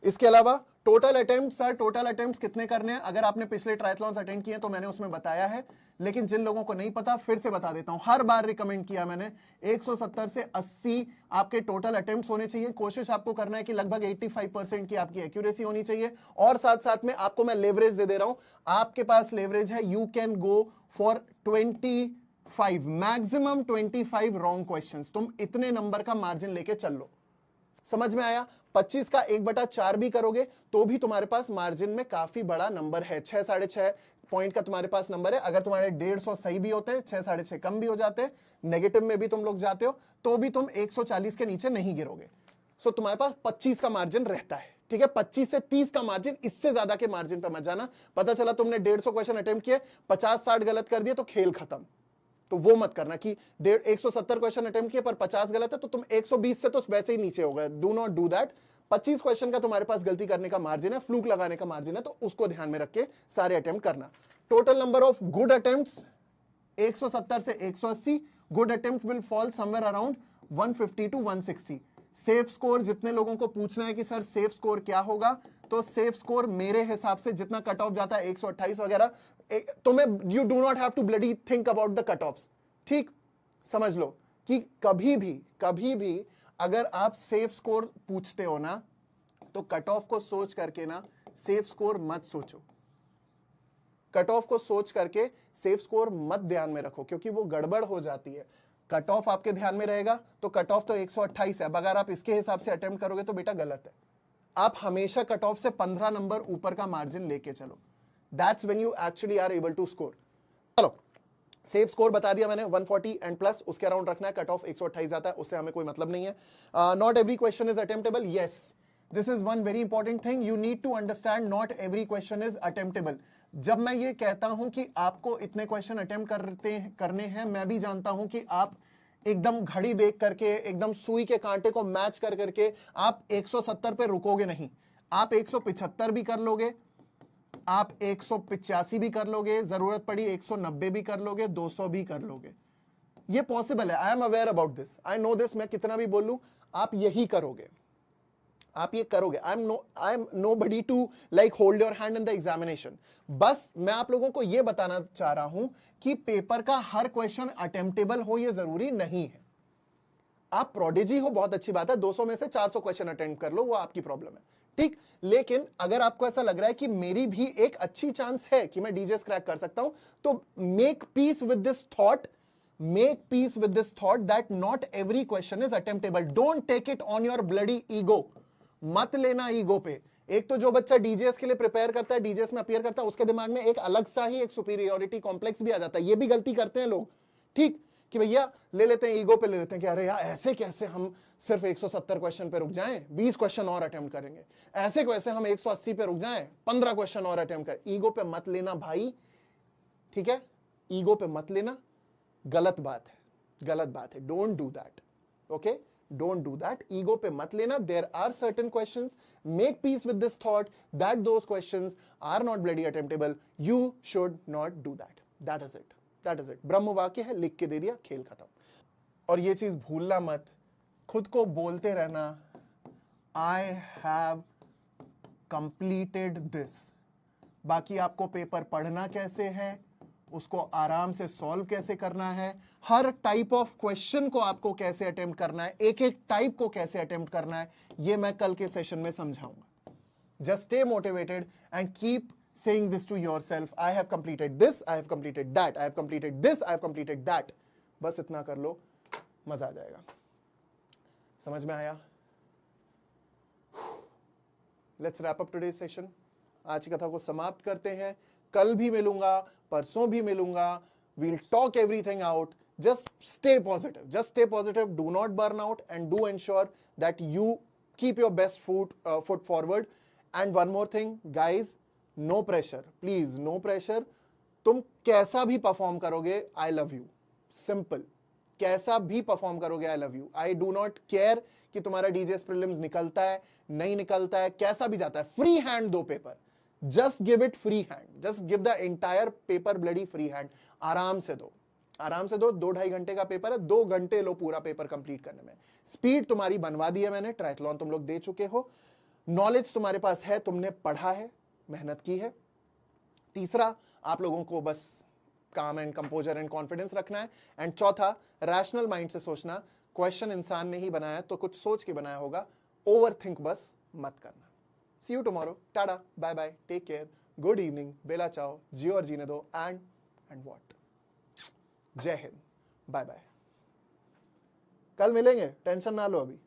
इसके अलावा total attempt, sir total attempt कितने करने हैं? अगर आपने पिछले ट्रायथलॉन्स अटेंड किए तो मैंने उसमें बताया है, लेकिन जिन लोगों को नहीं पता फिर से बता देता हूं। हर बार रिकमेंड किया मैंने 170 से 80 आपके टोटल अटेम्प्ट्स होने चाहिए। कोशिश आपको करना है कि लगभग 85% की आपकी एक्यूरेसी होनी चाहिए, और साथ साथ में आपको मैं लेवरेज दे रहा हूं। आपके पास लेवरेज है, you can go for 25, maximum 25 wrong questions. तुम इतने नंबर का मार्जिन लेके चल लो। समझ में आया? 25 का 1/4 भी करोगे तो भी तुम्हारे पास मार्जिन में काफी बड़ा नंबर है। 6 साढ़े 6 पॉइंट का तुम्हारे पास नंबर है। अगर तुम्हारे 150 सही भी होते हैं, 6 साढ़े 6 कम भी हो जाते हैं, नेगेटिव में भी तुम लोग जाते हो, तो भी तुम 140 के नीचे नहीं गिरोगे। सो तुम्हारे पास 25 का मार्जिन रहता है। ठीक है, 25 से 30 का मार्जिन, इससे ज्यादा के मार्जिन पर मत जाना। पता चला तुमने 150 क्वेश्चन अटेम्प्ट किए, 50-60 गलत कर दिए तो खेल खत्म। तो वो मत करना कि 170 क्वेश्चन अटेम्प्ट किए पर 50 गलत है तो तुम 120 से तो वैसे ही नीचे हो गए। Do not do that. 25 question का तुम्हारे पास गलती करने का मार्जिन है, फ्लूक लगाने का मार्जिन है, तो उसको ध्यान में रख के सारे अटेम्प्ट करना। Total number of good attempts 170 से 180। Good attempt will fall somewhere around 150 to 160। Safe score जितने लोगों को पूछना है कि सर सेफ स्कोर क्या होगा, तो सेफ स्कोर मेरे हिसाब से जितना कट ऑफ जाता है 128 वगैरह, तुम्हें you do not have to bloody think about the cut offs. ठीक, समझ लो कि कभी भी अगर आप सेफ स्कोर पूछते हो ना, तो कट ऑफ को सोच करके ना सेफ स्कोर मत सोचो। कट ऑफ को सोच करके सेफ स्कोर मत ध्यान में रखो, क्योंकि वो गड़बड़ हो जाती है। कट ऑफ आपके ध्यान में रहेगा तो कट ऑफ तो 128 है, अगर आप इसके हिसाब से अटेम्प्ट करोगे तो बेटा गलत है। आप हमेशा कट ऑफ से 15 नंबर ऊपर का मार्जिन लेके चलो। That's when you actually are able to score. चलो, सेफ स्कोर बता दिया मैंने, 140 एंड प्लस उसके अराउंड रखना है। कट ऑफ 128 जाता है, उससे हमें कोई मतलब नहीं है। Not every question is attemptable. Yes, this is one very important thing you need to understand, not every question is attemptable. जब मैं ये कहता हूं कि आपको इतने क्वेश्चन अटेम्प्ट करने हैं, मैं भी जानता हूं कि आप एकदम घड़ी देख करके, एकदम सुई के कांटे को मैच कर करके आप 170 पे रुकोगे नहीं। आप 175 भी कर लोगे, आप 185 भी कर लोगे, जरूरत पड़ी 190 भी कर लोगे, 200 भी कर लोगे। ये पॉसिबल है। I am aware about this, I know this. मैं कितना भी बोलूं, आप यही करोगे, आप ये करोगे। I am nobody to like hold your hand in the examination. बस मैं आप लोगों को यह बताना चाह रहा हूं कि पेपर का हर क्वेश्चन अटेम्प्टेबल हो यह जरूरी नहीं है। आप प्रोडिजी हो, बहुत अच्छी बात है, 200 में से 400 क्वेश्चन अटेम्प्ट कर लो, वो आपकी प्रॉब्लम है। ठीक, लेकिन अगर आपको ऐसा लग रहा है कि मेरी भी एक अच्छी चांस है कि मैं डीजेस क्रैक कर सकता हूं, तो make peace with this thought, make peace with this thought that not every question is attemptable. Don't take it on your bloody ego. मत लेना ईगो पे। एक तो जो बच्चा डीजेएस के लिए प्रिपेयर करता है, डीजेएस में अपीयर करता है, उसके दिमाग में एक अलग सा ही एक सुपीरियोरिटी कॉम्प्लेक्स भी आ जाता है। ये भी गलती करते हैं लोग। ठीक, कि भैया ले लेते हैं, ईगो पे ले लेते हैं कि अरे यार ऐसे कैसे हम सिर्फ 170 क्वेश्चन पे रुक जाएं, 20 क्वेश्चन और अटेम्प्ट करेंगे, ऐसे कैसे हम 180 पे रुक जाएं, 15 क्वेश्चन और अटेम्प्ट करें। ईगो पे मत लेना भाई, ठीक है? ईगो पे मत लेना, गलत बात है, गलत बात है। Don't do that, okay? Don't do that. Ego पे मत लेना. There are certain questions. Make peace with this thought that those questions are not bloody attemptable. You should not do that. That is it. That is it. ब्रह्म वाक्य है, लिख के दे दिया, खेल खत्म। और ये चीज भूलना मत, खुद को बोलते रहना, I have completed this. बाकी आपको पेपर पढ़ना कैसे है, उसको आराम से सॉल्व कैसे करना है, हर टाइप ऑफ क्वेश्चन को आपको कैसे अटेम्प्ट करना है, एक एक टाइप को कैसे अटेम्प्ट करना है, ये मैं कल के सेशन में समझाऊंगा। Just stay motivated and keep saying this to yourself. I have completed this, I have completed that, I have completed this, I have completed that. बस इतना कर लो, मजा आ जाएगा। समझ में आया? Let's wrap up today's session. आज की कथा को समाप्त करते हैं। कल भी मिलूंगा, परसों भी मिलूंगा। We'll talk everything out. Just stay positive. Just stay positive. Do not burn out and do ensure that you keep your best foot forward. And one more thing, guys, no pressure. Please, no pressure. तुम कैसा भी perform करोगे, I love you. Simple. कैसा भी perform करोगे, I love you. I do not care कि तुम्हारा डीजेएस prelims निकलता है, नहीं निकलता है, कैसा भी जाता है। फ्री हैंड दो paper. Just give it free hand, just give the entire paper bloody free hand. आराम से दो, आराम से दो। 2-2.5 घंटे का पेपर है, 2 घंटे लो पूरा पेपर कंप्लीट करने में। स्पीड तुम्हारी बनवा दी है मैंने, ट्रायथलॉन तुम लोग दे चुके हो। नॉलेज तुम्हारे पास है, तुमने पढ़ा है, मेहनत की है। तीसरा, आप लोगों को बस काम एंड कंपोजर एंड कॉन्फिडेंस रखना है। एंड चौथा, रैशनल माइंड से सोचना। क्वेश्चन इंसान ने ही बनाया तो कुछ सोच के बनाया होगा, ओवर थिंक बस मत करना। See you tomorrow, tata, bye bye, take care, good evening, bella ciao, जियो और जीने दो, एंड व्हाट। जय हिंद, बाय बाय। कल मिलेंगे, टेंशन ना लो अभी।